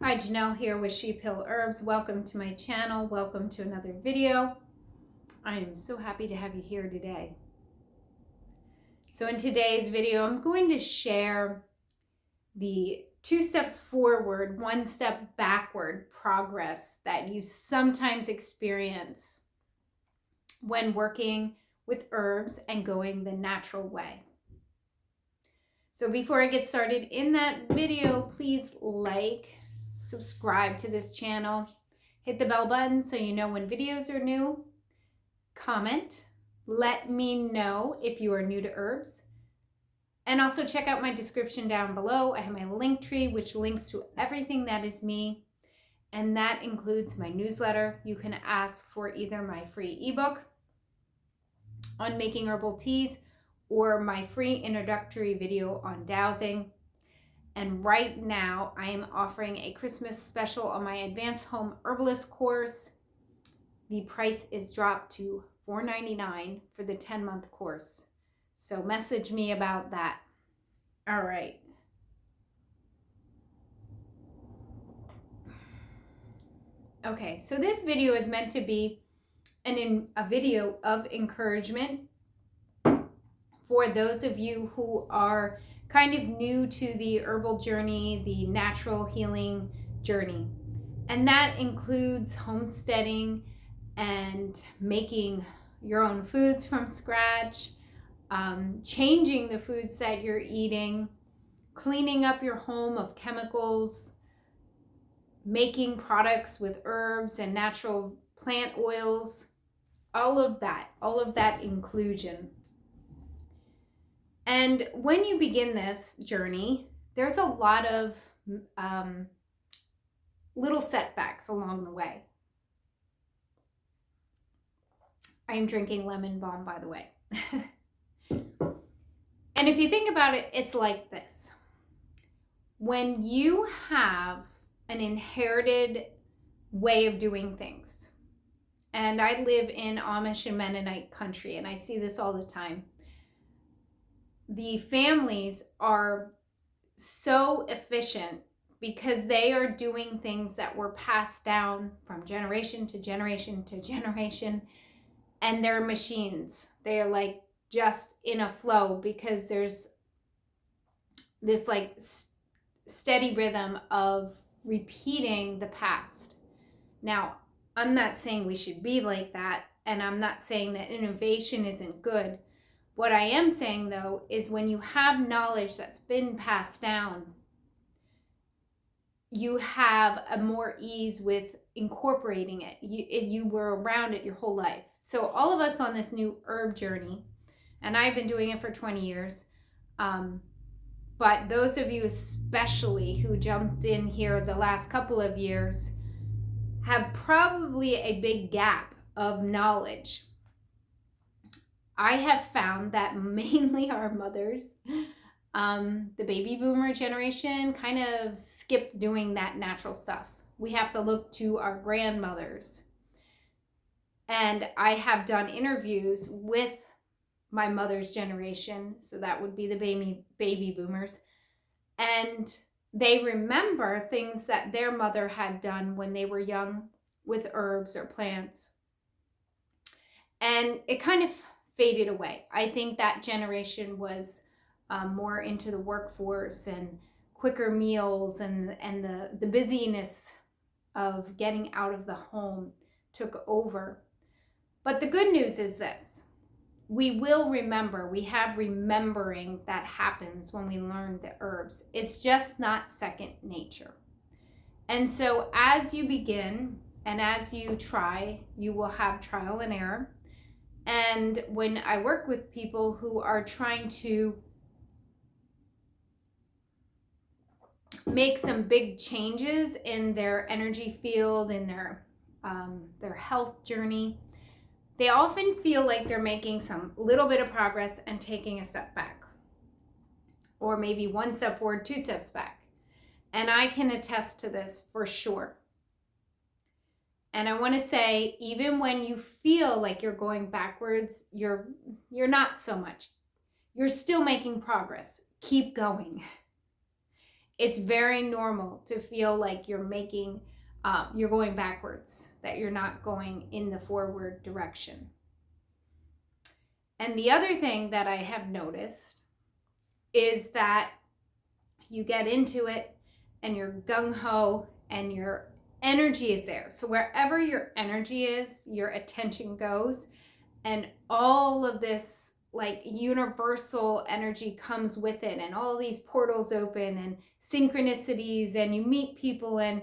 Hi, Janelle here with Sheep Hill Herbs. Welcome to my channel. Welcome to another video. I am so happy to have you here today. So in today's video, I'm going to share the 2 steps forward, 1 step backward progress that you sometimes experience when working with herbs and going the natural way. So before I get started in that video, please subscribe to this channel, hit the bell button so you know when videos are new, comment, let me know if you are new to herbs, and also check out my description down below. I have my link tree, which links to everything that is me, and that includes my newsletter. You can ask for either my free ebook on making herbal teas or my free introductory video on dowsing. And right now I am offering a Christmas special on my advanced home herbalist course. The price is dropped to $4.99 for the 10-month course. So message me about that. All right. Okay, so this video is meant to be a video of encouragement for those of you who are kind of new to the herbal journey, the natural healing journey. And that includes homesteading and making your own foods from scratch, changing the foods that you're eating, cleaning up your home of chemicals, making products with herbs and natural plant oils, all of that inclusion. And when you begin this journey, there's a lot of little setbacks along the way. I am drinking lemon balm, by the way. And if you think about it, it's like this. When you have an inherited way of doing things, and I live in Amish and Mennonite country, and I see this all the time, the families are so efficient because they are doing things that were passed down from generation to generation to generation, and they're machines. They are like just in a flow because there's this like steady rhythm of repeating the past. Now, I'm not saying we should be like that, and I'm not saying that innovation isn't good. What I am saying, though, is when you have knowledge that's been passed down, you have a more ease with incorporating it. You were around it your whole life. So all of us on this new herb journey, and I've been doing it for 20 years, but those of you especially who jumped in here the last couple of years have probably a big gap of knowledge. I have found that mainly our mothers, the baby boomer generation, kind of skip doing that natural stuff. We have to look to our grandmothers. And I have done interviews with my mother's generation, so that would be the baby boomers, and they remember things that their mother had done when they were young with herbs or plants. And it kind of faded away. I think that generation was more into the workforce and quicker meals, and the busyness of getting out of the home took over. But the good news is this: we will remember. We have remembering that happens when we learn the herbs. It's just not second nature. And so as you begin and as you try, you will have trial and error. And when I work with people who are trying to make some big changes in their energy field, in their health journey, they often feel like they're making some little bit of progress and taking a step back, or maybe 1 step forward, 2 steps back. And I can attest to this for sure. And I want to say, even when you feel like you're going backwards, you're not so much. You're still making progress. Keep going. It's very normal to feel like you're going backwards, that you're not going in the forward direction. And the other thing that I have noticed is that you get into it and you're gung-ho and your energy is there. So wherever your energy is, your attention goes, and all of this like universal energy comes with it, and all these portals open and synchronicities, and you meet people, and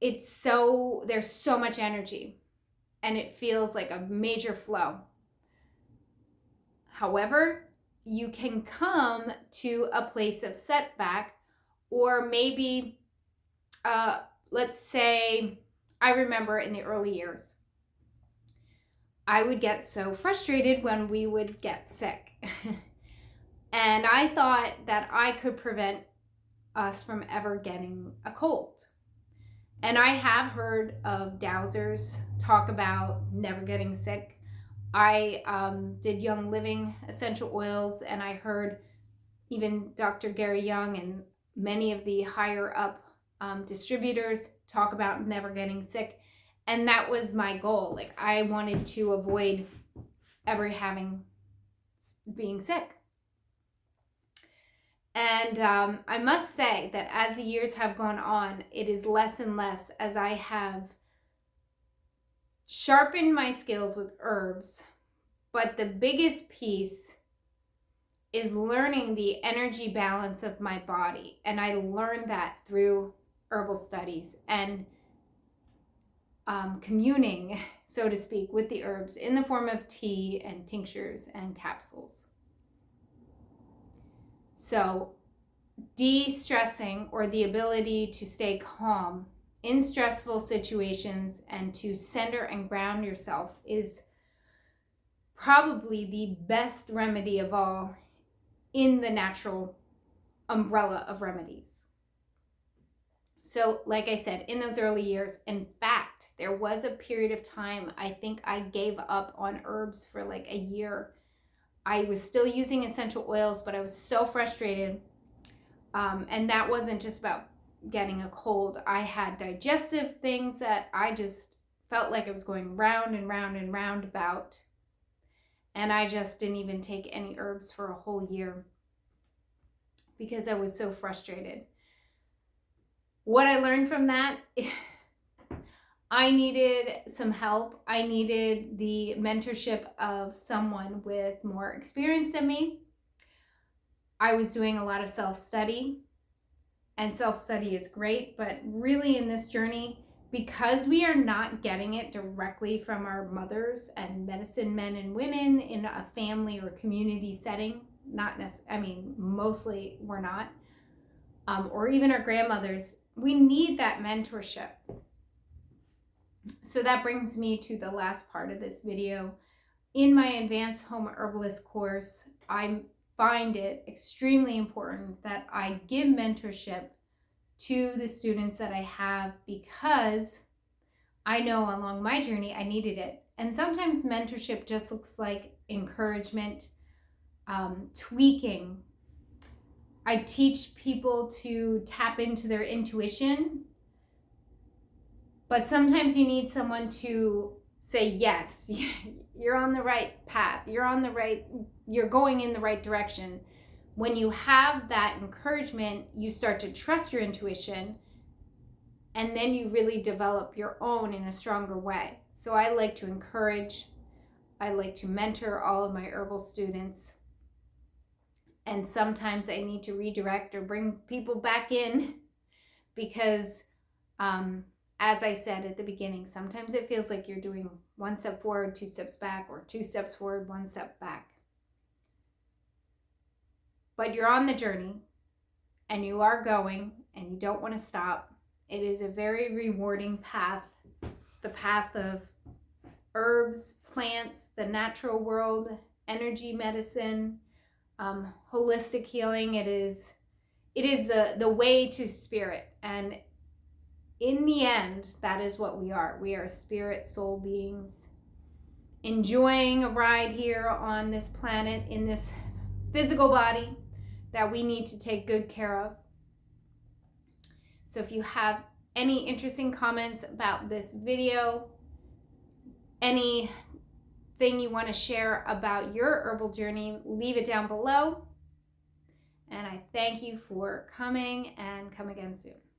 there's so much energy and it feels like a major flow. However, you can come to a place of setback, or maybe let's say, I remember in the early years, I would get so frustrated when we would get sick. And I thought that I could prevent us from ever getting a cold. And I have heard of dowsers talk about never getting sick. I did Young Living essential oils, and I heard even Dr. Gary Young and many of the higher up distributors talk about never getting sick. And that was my goal. Like, I wanted to avoid ever being sick. And I must say that as the years have gone on, it is less and less as I have sharpened my skills with herbs. But the biggest piece is learning the energy balance of my body. And I learned that through herbal studies and communing, so to speak, with the herbs in the form of tea and tinctures and capsules. So de-stressing, or the ability to stay calm in stressful situations and to center and ground yourself, is probably the best remedy of all in the natural umbrella of remedies. So like I said, in those early years, in fact, there was a period of time, I think I gave up on herbs for like a year. I was still using essential oils, but I was so frustrated. And that wasn't just about getting a cold. I had digestive things that I just felt like I was going round and round and round about. And I just didn't even take any herbs for a whole year because I was so frustrated. What I learned from that, I needed some help. I needed the mentorship of someone with more experience than me. I was doing a lot of self-study, and self-study is great, but really in this journey, because we are not getting it directly from our mothers and medicine men and women in a family or community setting, mostly we're not, or even our grandmothers, we need that mentorship. So that brings me to the last part of this video. In my advanced home herbalist course, I find it extremely important that I give mentorship to the students that I have, because I know along my journey I needed it. And sometimes mentorship just looks like encouragement, tweaking. I teach people to tap into their intuition, but sometimes you need someone to say, yes, you're on the right path. You're going in the right direction. When you have that encouragement, you start to trust your intuition, and then you really develop your own in a stronger way. So I like to encourage, I like to mentor all of my herbal students. And sometimes I need to redirect or bring people back in because, as I said at the beginning, sometimes it feels like you're doing one step forward, 2 steps back, or 2 steps forward, 1 step back. But you're on the journey and you are going and you don't want to stop. It is a very rewarding path, the path of herbs, plants, the natural world, energy medicine, holistic healing. It is the way to spirit. And in the end, that is what we are. We are spirit soul beings enjoying a ride here on this planet in this physical body that we need to take good care of. So if you have any interesting comments about this video, anything you want to share about your herbal journey, leave it down below. And I thank you for coming, and come again soon.